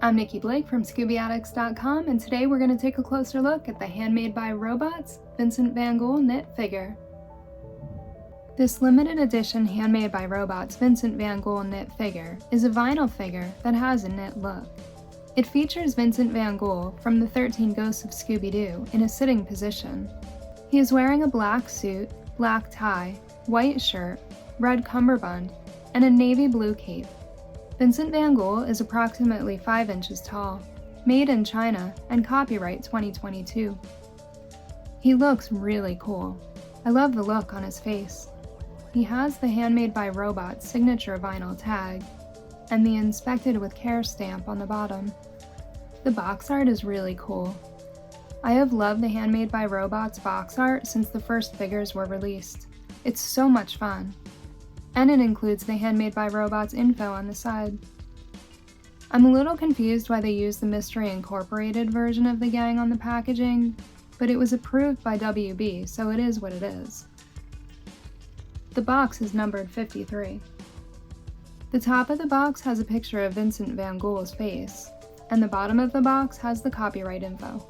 I'm Nikki Blake from ScoobyAddicts.com, and today we're going to take a closer look at the Handmade by Robots Vincent Van Ghoul knit figure. This limited edition Handmade by Robots Vincent Van Ghoul knit figure is a vinyl figure that has a knit look. It features Vincent Van Ghoul from the 13 Ghosts of Scooby-Doo in a sitting position. He is wearing a black suit, black tie, white shirt, red cummerbund, and a navy blue cape. Vincent Van Ghoul is approximately 5 inches tall, made in China, and copyright 2022. He looks really cool. I love the look on his face. He has the Handmade by Robots signature vinyl tag, and the Inspected with Care stamp on the bottom. The box art is really cool. I have loved the Handmade by Robots box art since the first figures were released. It's so much fun. And it includes the Handmade by Robots info on the side. I'm a little confused why they used the Mystery Incorporated version of the gang on the packaging, but it was approved by WB, so it is what it is. The box is numbered 53. The top of the box has a picture of Vincent Van Ghoul's face, and the bottom of the box has the copyright info.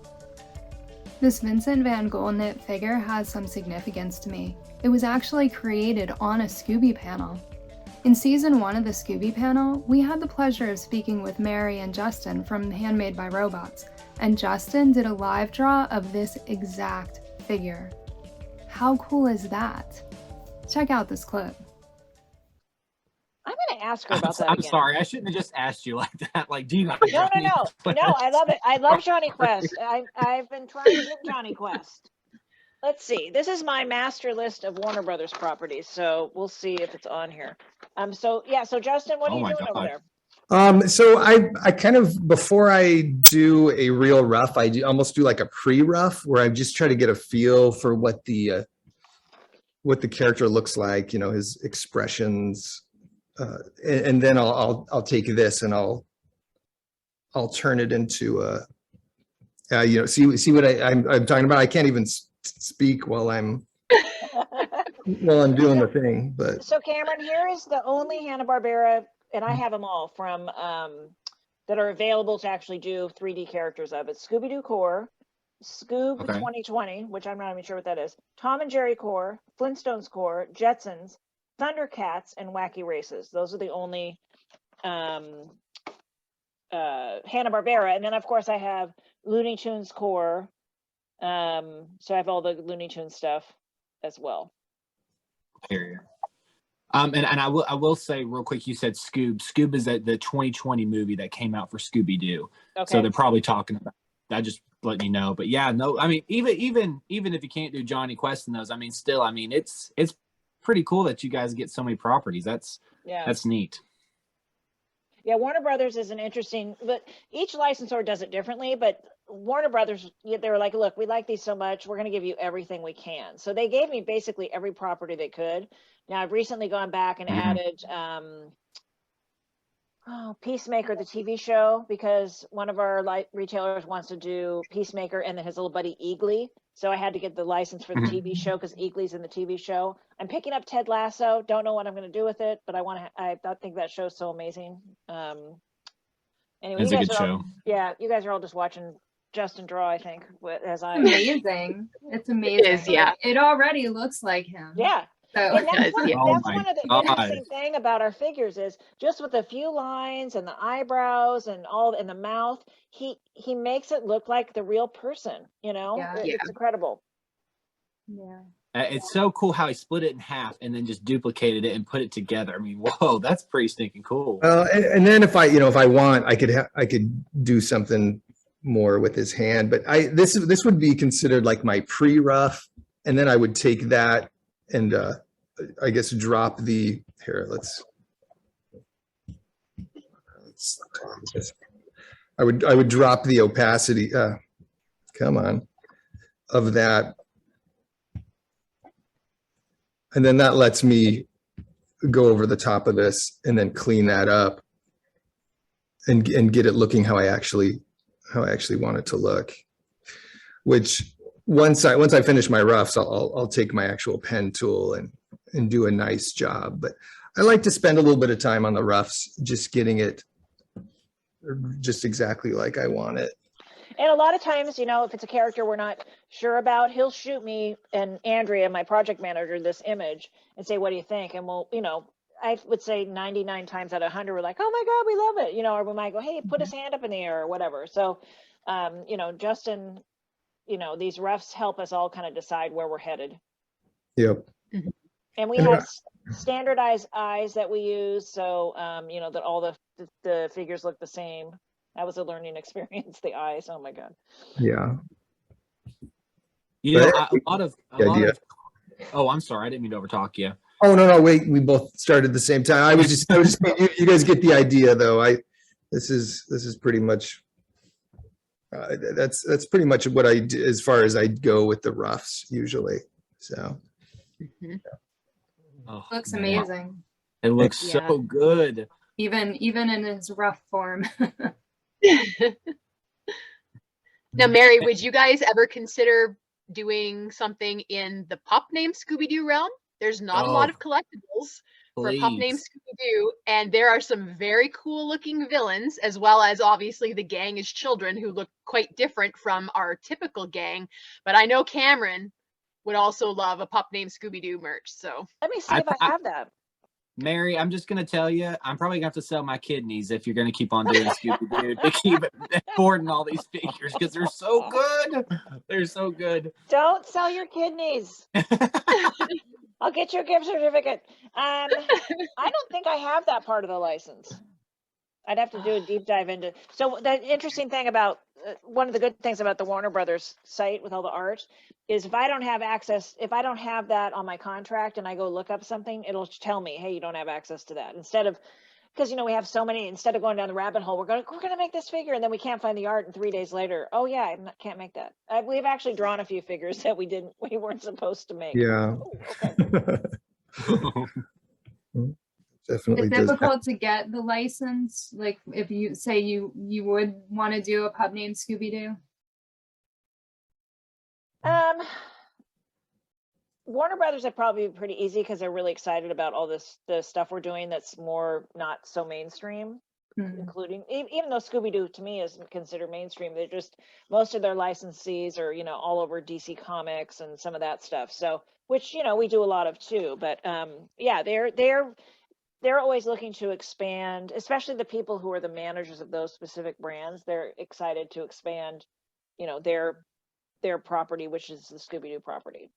This Vincent Van Ghoul knit figure has some significance to me. It was actually created on a Scooby panel. In season 1 of the Scooby panel, we had the pleasure of speaking with Mary and Justin from Handmade by Robots, and Justin did a live draw of this exact figure. How cool is that? Check out this clip. I'm going to ask her about that I'm again. sorry, I shouldn't have just asked you like that. Like, do you like No, Johnny Quest? No, I love it. I love Johnny Quest. I've been trying to get Johnny Quest. Let's see. This is my master list of Warner Brothers properties, so we'll see if it's on here. So Justin, what are you doing over there? So I kind of, before I do a real rough, almost do like a pre-rough where I just try to get a feel for what the character looks like, you know, his expressions, and then I'll take this and I'll turn it into you know, see what I'm talking about. I can't even speak while I'm doing the thing, but so Cameron, here is the only Hanna-Barbera, and I have them all from that are available to actually do 3D characters of it. Scooby-Doo Core, Scoob 2020, which I'm not even sure what that is, Tom and Jerry Core, Flintstones Core, Jetsons, Thundercats, and Wacky Races. Those are the only Hanna-Barbera. And then of course I have Looney Tunes Core. So I have all the Looney Tunes stuff as well. I hear you. And I will say real quick, you said Scoob. Scoob is the 2020 movie that came out for Scooby-Doo. Okay. So they're probably talking about that, just letting you know. But yeah, no, I mean, even if you can't do Johnny Quest in those, I mean, still, I mean, it's pretty cool that you guys get so many properties. That's neat. Yeah, Warner Brothers is an interesting, but each licensor does it differently. But Warner Brothers, they were like, look, we like these so much, we're going to give you everything we can. So they gave me basically every property they could. Now, I've recently gone back and added Peacemaker, the TV show, because one of our retailers wants to do Peacemaker and then his little buddy Eagly. So I had to get the license for the TV show because Eagly's in the TV show. I'm picking up Ted Lasso. Don't know what I'm going to do with it, but I think that show's so amazing. Anyway, it's a good show. You guys are all just watching Justin draw, I think, as I amazing. It's amazing. It is, yeah. It already looks like him. Yeah. So and that's one of the interesting thing about our figures is just with a few lines and the eyebrows and all in the mouth, he makes it look like the real person, you know. It's incredible. Yeah. It's so cool how he split it in half and then just duplicated it and put it together. I mean, whoa, that's pretty stinking cool. And then if I want, I could do something more with his hand, but this would be considered like my pre-rough, and then I would take that and I guess drop the here. I would drop the opacity. Come on, of that, and then that lets me go over the top of this and then clean that up and get it looking how I actually want it to look. Which once I finish my roughs, I'll take my actual pen tool and do a nice job. But I like to spend a little bit of time on the roughs, just getting it just exactly like I want it. And a lot of times, you know, if it's a character we're not sure about, he'll shoot me and Andrea, my project manager, this image and say, what do you think? And we'll, you know, I would say 99 times out of 100, we're like, oh my God, we love it. You know, or we might go, hey, put his hand up in the air or whatever. So, you know, Justin, you know, these roughs help us all kind of decide where we're headed. Yep. And we have standardized eyes that we use. So, you know, that all the figures look the same. That was a learning experience, the eyes. Oh my God. Yeah. You know, a lot of, oh, I'm sorry. I didn't mean to overtalk you. Oh, no, wait. We both started at the same time. I was just you guys get the idea though. This is pretty much, that's pretty much what I do as far as I go with the roughs usually. So. Mm-hmm. Oh, looks amazing. It looks so good. Even in its rough form. Now, Mary, would you guys ever consider doing something in the pup named Scooby-Doo realm? There's not a lot of collectibles for a pup named Scooby-Doo, and there are some very cool looking villains, as well as obviously the gang is children who look quite different from our typical gang. But I know Cameron would also love a pup named Scooby-Doo merch. So let me see if I have that. Mary, I'm just going to tell you, I'm probably going to have to sell my kidneys if you're going to keep on doing Scooby-Doo to keep affording all these figures because they're so good. They're so good. Don't sell your kidneys. I'll get you a gift certificate. I don't think I have that part of the license. I'd have to do a deep dive into. So the interesting thing about one of the good things about the Warner Brothers site with all the art is if I don't have access, if I don't have that on my contract and I go look up something, it'll tell me, hey, you don't have access to that. Instead of, because you know we have so many, instead of going down the rabbit hole, we're gonna make this figure and then we can't find the art, and 3 days later, oh yeah, I can't make that. We've actually drawn a few figures that we weren't supposed to make. Yeah. Oh, okay. Definitely it's difficult to get the license. Like if you say you would want to do a pup named Scooby-Doo. Warner Brothers would probably be pretty easy because they're really excited about all the stuff we're doing that's more not so mainstream, including even though Scooby-Doo to me is considered mainstream, they're just most of their licensees are, you know, all over DC Comics and some of that stuff. So which, you know, we do a lot of too, but yeah, they're always looking to expand, especially the people who are the managers of those specific brands. They're excited to expand, you know, their property, which is the Scooby-Doo property.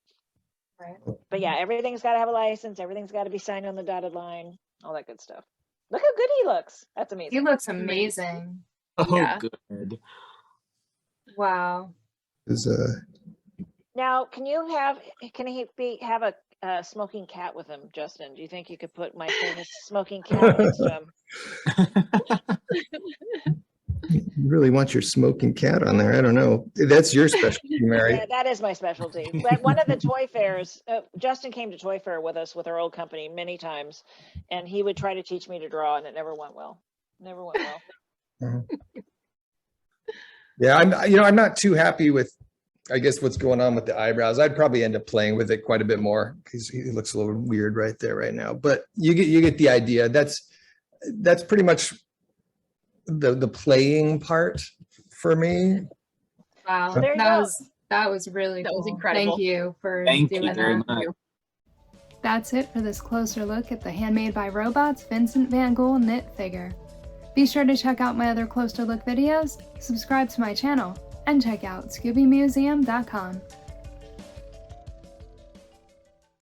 Right. But yeah, everything's got to have a license. Everything's got to be signed on the dotted line. All that good stuff. Look how good he looks. That's amazing. He looks amazing. Oh, good. Wow. Now, can he have a smoking cat with him, Justin? Do you think you could put my famous smoking cat next to him? You really want your smoking cat on there? I don't know. That's your specialty, Mary. Yeah, that is my specialty. But one of the toy fairs, Justin came to toy fair with us with our old company many times, and he would try to teach me to draw, and it never went well. Yeah, I'm not too happy with, I guess, what's going on with the eyebrows. I'd probably end up playing with it quite a bit more because he looks a little weird right there right now. But you get the idea. That's pretty much the playing part for me. Wow, So that was really cool. That was incredible. Thank you for Thank doing you very that. much. That's it for this closer look at the Handmade by Robots Vincent Van Ghoul knit figure. Be sure to check out my other closer look videos, subscribe to my channel, and check out ScoobyMuseum.com.